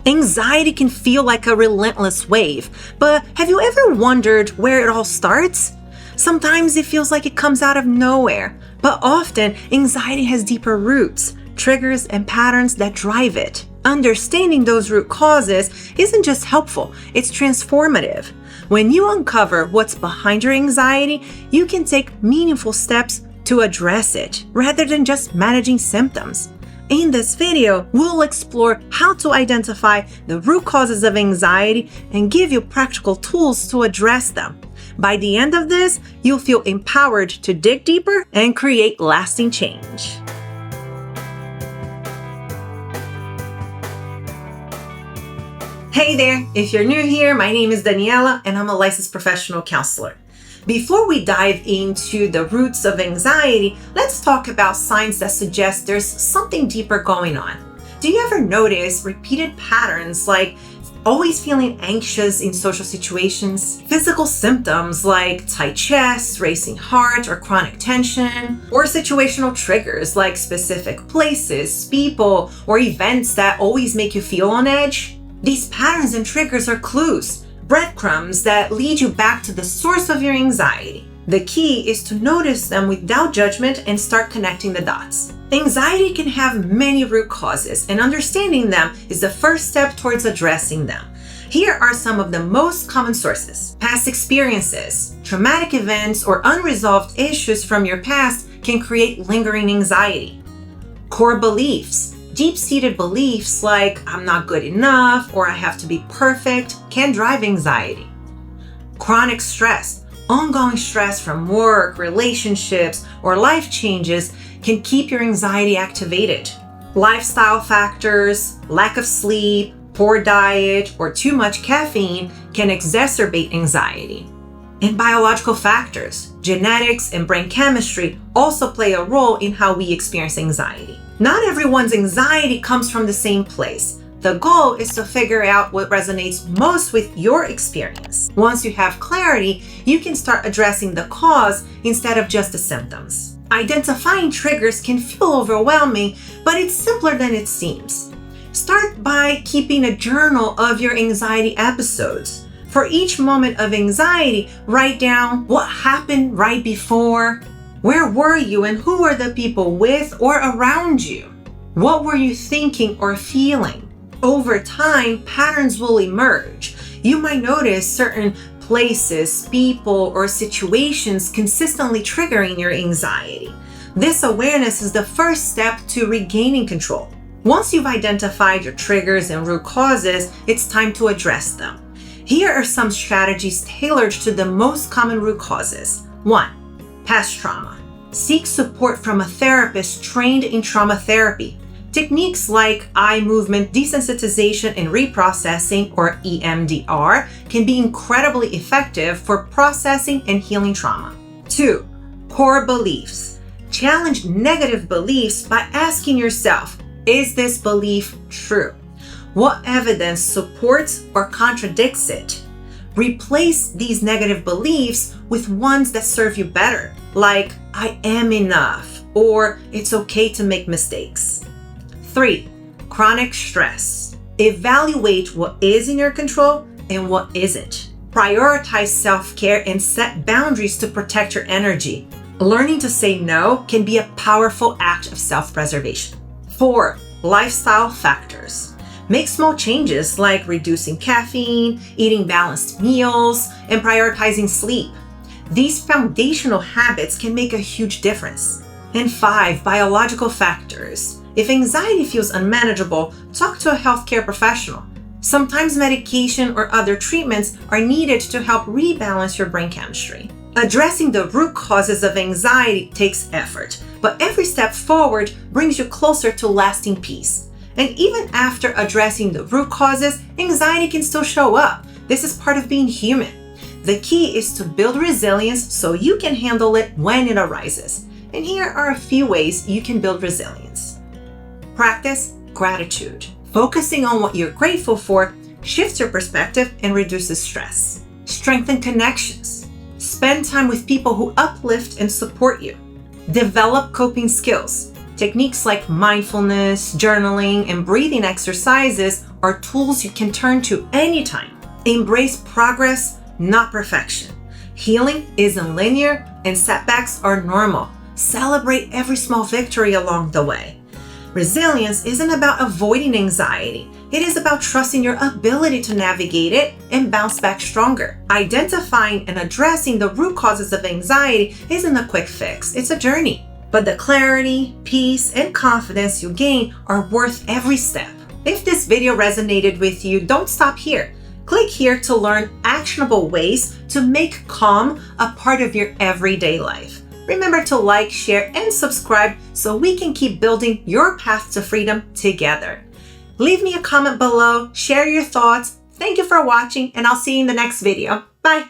Anxiety can feel like a relentless wave, but have you ever wondered where it all starts? Sometimes it feels like it comes out of nowhere, but often anxiety has deeper roots, triggers, and patterns that drive it. Understanding those root causes isn't just helpful, it's transformative. When you uncover what's behind your anxiety, you can take meaningful steps to address it, rather than just managing symptoms. In this video, we'll explore how to identify the root causes of anxiety and give you practical tools to address them. By the end of this, you'll feel empowered to dig deeper and create lasting change. Hey there, if you're new here, my name is Daniela and I'm a licensed professional counselor. Before we dive into the roots of anxiety, let's talk about signs that suggest there's something deeper going on. Do you ever notice repeated patterns like always feeling anxious in social situations, physical symptoms like tight chest, racing heart, or chronic tension, or situational triggers like specific places, people, or events that always make you feel on edge? These patterns and triggers are clues, breadcrumbs that lead you back to the source of your anxiety. The key is to notice them without judgment and start connecting the dots. Anxiety can have many root causes, and understanding them is the first step towards addressing them. Here are some of the most common sources. Past experiences, traumatic events, or unresolved issues from your past can create lingering anxiety. Core beliefs. Deep-seated beliefs like I'm not good enough or I have to be perfect can drive anxiety. Chronic stress, ongoing stress from work, relationships, or life changes can keep your anxiety activated. Lifestyle factors, lack of sleep, poor diet, or too much caffeine can exacerbate anxiety. And biological factors, genetics and brain chemistry also play a role in how we experience anxiety. Not everyone's anxiety comes from the same place. The goal is to figure out what resonates most with your experience. Once you have clarity, you can start addressing the cause instead of just the symptoms. Identifying triggers can feel overwhelming, but it's simpler than it seems. Start by keeping a journal of your anxiety episodes. For each moment of anxiety, write down what happened right before. Where were you and who were the people with or around you? What were you thinking or feeling? Over time, patterns will emerge. You might notice certain places, people, or situations consistently triggering your anxiety. This awareness is the first step to regaining control. Once you've identified your triggers and root causes, it's time to address them. Here are some strategies tailored to the most common root causes. 1. Past trauma. Seek support from a therapist trained in trauma therapy. Techniques like eye movement desensitization and reprocessing, or EMDR, can be incredibly effective for processing and healing trauma. 2. Core beliefs. Challenge negative beliefs by asking yourself, is this belief true? What evidence supports or contradicts it? Replace these negative beliefs with ones that serve you better, like I am enough or it's okay to make mistakes. 3. Chronic stress. Evaluate what is in your control and what isn't. Prioritize self-care and set boundaries to protect your energy. Learning to say no can be a powerful act of self-preservation. 4. Lifestyle factors. Make small changes like reducing caffeine, eating balanced meals, and prioritizing sleep. These foundational habits can make a huge difference. And 5. Biological factors. If anxiety feels unmanageable, talk to a healthcare professional. Sometimes medication or other treatments are needed to help rebalance your brain chemistry. Addressing the root causes of anxiety takes effort, but every step forward brings you closer to lasting peace. And even after addressing the root causes, anxiety can still show up. This is part of being human. The key is to build resilience so you can handle it when it arises. And here are a few ways you can build resilience. Practice gratitude. Focusing on what you're grateful for shifts your perspective and reduces stress. Strengthen connections. Spend time with people who uplift and support you. Develop coping skills. Techniques like mindfulness, journaling, and breathing exercises are tools you can turn to anytime. Embrace progress, not perfection. Healing isn't linear and setbacks are normal. Celebrate every small victory along the way. Resilience isn't about avoiding anxiety. It is about trusting your ability to navigate it and bounce back stronger. Identifying and addressing the root causes of anxiety isn't a quick fix, it's a journey. But the clarity, peace, and confidence you gain are worth every step. If this video resonated with you, don't stop here. Click here to learn actionable ways to make calm a part of your everyday life. Remember to like, share, and subscribe so we can keep building your path to freedom together. Leave me a comment below, share your thoughts. Thank you for watching, and I'll see you in the next video. Bye.